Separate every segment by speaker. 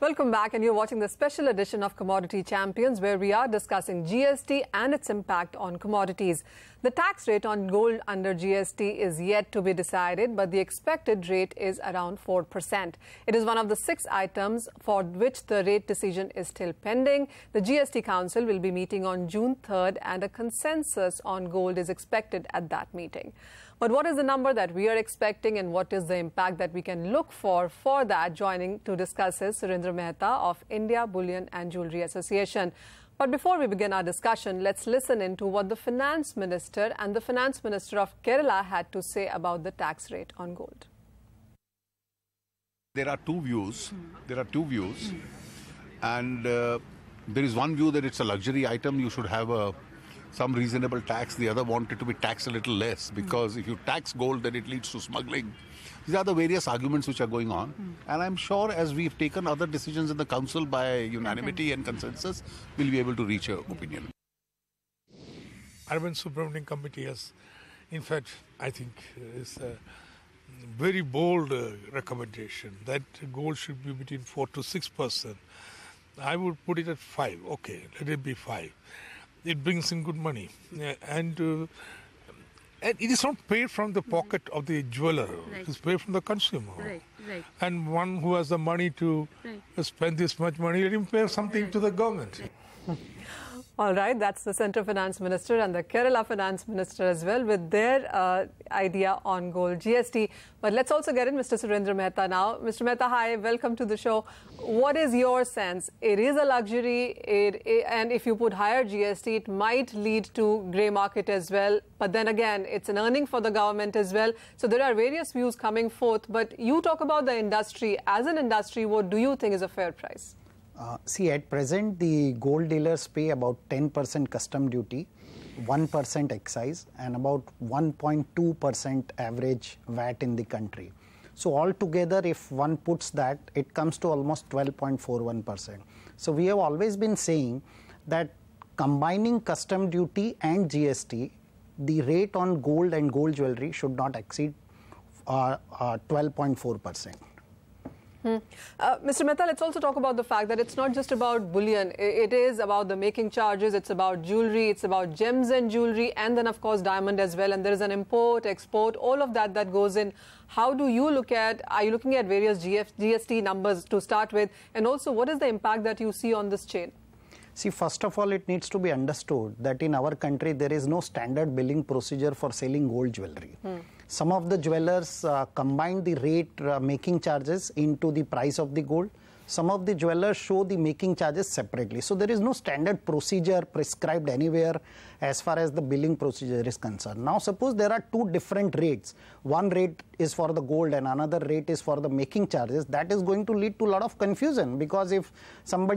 Speaker 1: Welcome back, and you're watching the special edition of Commodity Champions, where we are discussing GST and its impact on commodities. The tax rate on gold under GST is yet to be decided, but the expected rate is around 4%. It is one of the 6 items for which the rate decision is still pending. The GST Council will be meeting on June 3rd, and a consensus on gold is expected at that meeting. But what is the number that we are expecting, and what is the impact that we can look for that? Joining to discuss is Surendra Mehta of India Bullion and Jewellery Association. But before we begin our discussion, let's listen into what the Finance Minister and the Finance Minister of Kerala had to say about the tax rate on gold.
Speaker 2: There are two views. And there is one view that it's a luxury item. You should have some reasonable tax. The other wanted to be taxed a little less, because if you tax gold, then it leads to smuggling. These are the various arguments which are going on. And I'm sure as we've taken other decisions in the council by unanimity and consensus, we'll be able to reach an opinion.
Speaker 3: Arvind Subramanian committee has, in fact, I think is a very bold recommendation that gold should be between 4 to 6%. I would put it at 5. Okay, let it be 5. It brings in good money, and it is not paid from the pocket of the jeweler. Right. It's paid from the consumer. Right. And one who has the money to spend this much money, let him pay something to the government.
Speaker 1: All right, that's the Central Finance Minister and the Kerala Finance Minister as well, with their idea on gold GST. But let's also get in Mr. Surendra Mehta now. Mr. Mehta, hi, welcome to the show. What is your sense? It is a luxury, and if you put higher GST, it might lead to grey market as well. But then again, it's an earning for the government as well. So there are various views coming forth. But you talk about the industry. As an industry, what do you think is a fair price?
Speaker 4: See, at present, the gold dealers pay about 10% custom duty, 1% excise, and about 1.2% average VAT in the country. So altogether, if one puts that, it comes to almost 12.41%. So we have always been saying that combining custom duty and GST, the rate on gold and gold jewelry should not exceed 12.4%.
Speaker 1: Mr. Mehta, let's also talk about the fact that it's not just about bullion. It is about the making charges, it's about jewelry, it's about gems and jewelry, and then, of course, diamond as well. And there is an import, export, all of that goes in. How do you look at, are you looking at various GST numbers to start with? And also, what is the impact that you see on this chain?
Speaker 4: See, first of all, it needs to be understood that in our country, there is no standard billing procedure for selling gold jewelry. Some of the jewelers combine the rate making charges into the price of the gold. Some of the jewelers show the making charges separately. So there is no standard procedure prescribed anywhere as far as the billing procedure is concerned. Now suppose there are two different rates. One rate is for the gold and another rate is for the making charges. That is going to lead to a lot of confusion, because if some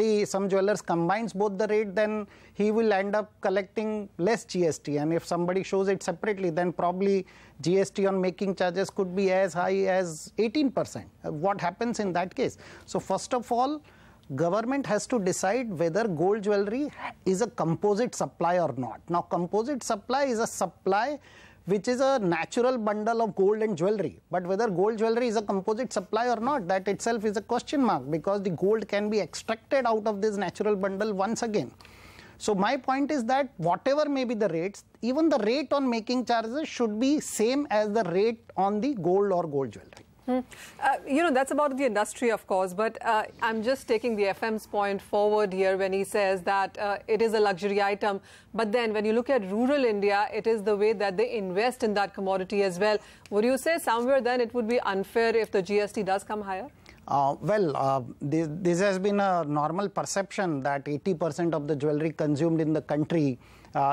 Speaker 4: jewelers combines both the rate, then he will end up collecting less GST. And if somebody shows it separately, then probably GST on making charges could be as high as 18%. What happens in that case? So first of all, government has to decide whether gold jewelry is a composite supply or not. Now, composite supply is a supply which is a natural bundle of gold and jewelry. But whether gold jewelry is a composite supply or not, that itself is a question mark, because the gold can be extracted out of this natural bundle once again. So my point is that whatever may be the rates, even the rate on making charges should be same as the rate on the gold or gold jewelry.
Speaker 1: You know, that's about the industry, of course, but I'm just taking the FM's point forward here when he says that it is a luxury item. But then when you look at rural India, it is the way that they invest in that commodity as well. Would you say somewhere then it would be unfair if the GST does come higher?
Speaker 4: This has been a normal perception that 80% of the jewelry consumed in the country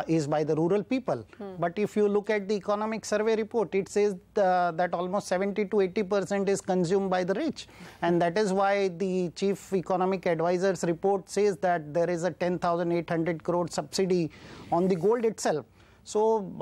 Speaker 4: is by the rural people. But if you look at the economic survey report, it says that almost 70 to 80% is consumed by the rich. And that is why the chief economic advisor's report says that there is a 10,800 crore subsidy on the gold itself. So,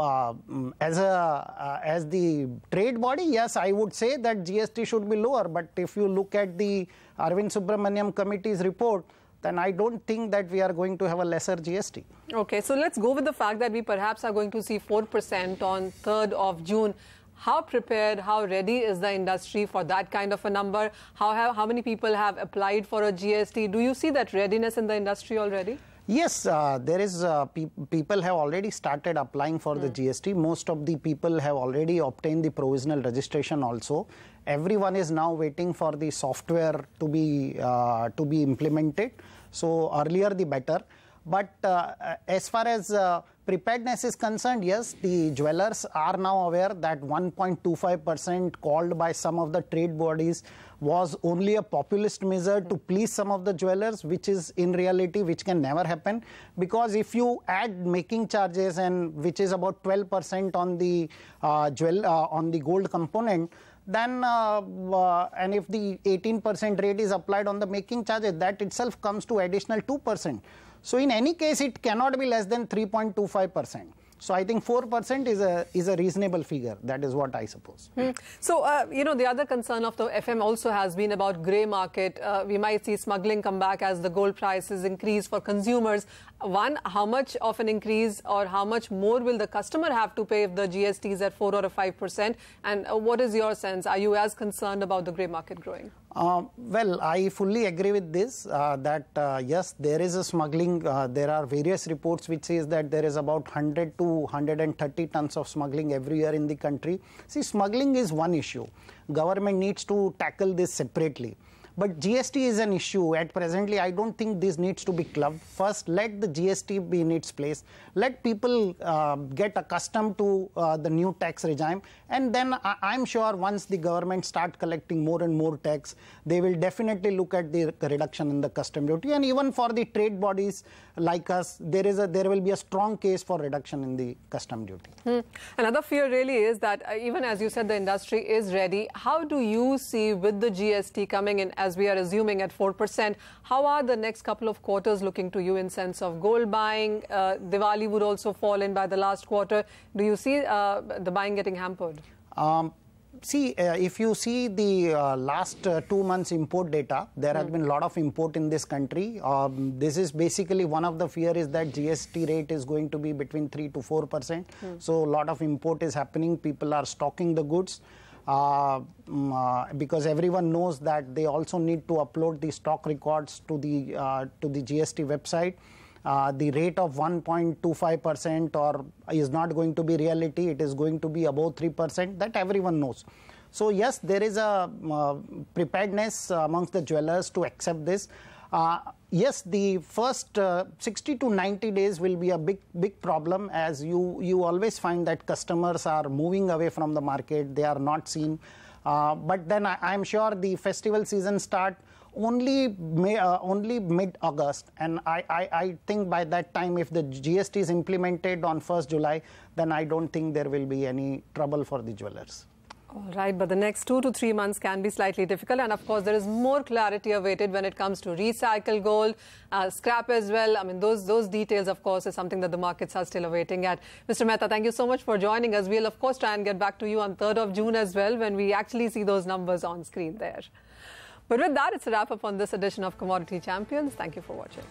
Speaker 4: as the trade body, yes, I would say that GST should be lower. But if you look at the Arvind Subramanian committee's report, then I don't think that we are going to have a lesser GST.
Speaker 1: Okay, so let's go with the fact that we perhaps are going to see 4% on 3rd of June. How prepared, how ready is the industry for that kind of a number? How many people have applied for a GST? Do you see that readiness in the industry already?
Speaker 4: Yes, there is people have already started applying for the GST. Most of the people have already obtained the provisional registration also. Everyone is now waiting for the software to be implemented. So earlier the better. But as far as preparedness is concerned, yes, the jewelers are now aware that 1.25% called by some of the trade bodies was only a populist measure to please some of the jewelers, which is in reality, which can never happen. Because if you add making charges, and which is about 12% on the on the gold component, then and if the 18% rate is applied on the making charges, that itself comes to additional 2%. So in any case, it cannot be less than 3.25%. So I think 4% is a reasonable figure. That is what I suppose.
Speaker 1: So, you know, the other concern of the FM also has been about grey market. We might see smuggling come back as the gold prices increase for consumers. One, how much of an increase or how much more will the customer have to pay if the GST is at 4 or 5%? And what is your sense? Are you as concerned about the grey market growing?
Speaker 4: Well, I fully agree with this, that yes, there is a smuggling. There are various reports which says that there is about 100 to 130 tons of smuggling every year in the country. See, smuggling is one issue. Government needs to tackle this separately. But GST is an issue. At presently, I don't think this needs to be clubbed. First, let the GST be in its place. Let people get accustomed to the new tax regime. And then I'm sure once the government start collecting more and more tax, they will definitely look at the reduction in the custom duty. And even for the trade bodies like us, there will be a strong case for reduction in the custom duty.
Speaker 1: Another fear really is that even as you said, the industry is ready. How do you see with the GST coming in, as we are assuming at 4%, how are the next couple of quarters looking to you in sense of gold buying? Diwali would also fall in by the last quarter. Do you see the buying getting hampered?
Speaker 4: If you see the last 2 months import data, there has been a lot of import in this country. This is basically one of the fear is that GST rate is going to be between 3 to 4%. So a lot of import is happening. People are stocking the goods. Because everyone knows that they also need to upload the stock records to the GST website. The rate of 1.25% or is not going to be reality. It is going to be above 3%. That everyone knows. So yes, there is a preparedness amongst the jewelers to accept this. Yes, the first 60 to 90 days will be a big problem, as you always find that customers are moving away from the market. They are not seen. But then I'm sure the festival season start only mid-August, and I think by that time, if the GST is implemented on 1st July, then I don't think there will be any trouble for the jewelers.
Speaker 1: All right, but the next 2 to 3 months can be slightly difficult, and of course there is more clarity awaited when it comes to recycled gold, scrap as well. I mean, those details, of course, is something that the markets are still awaiting at. Mr. Mehta, thank you so much for joining us. We'll of course try and get back to you on 3rd of June as well, when we actually see those numbers on screen there. But with that, it's a wrap up on this edition of Commodity Champions. Thank you for watching.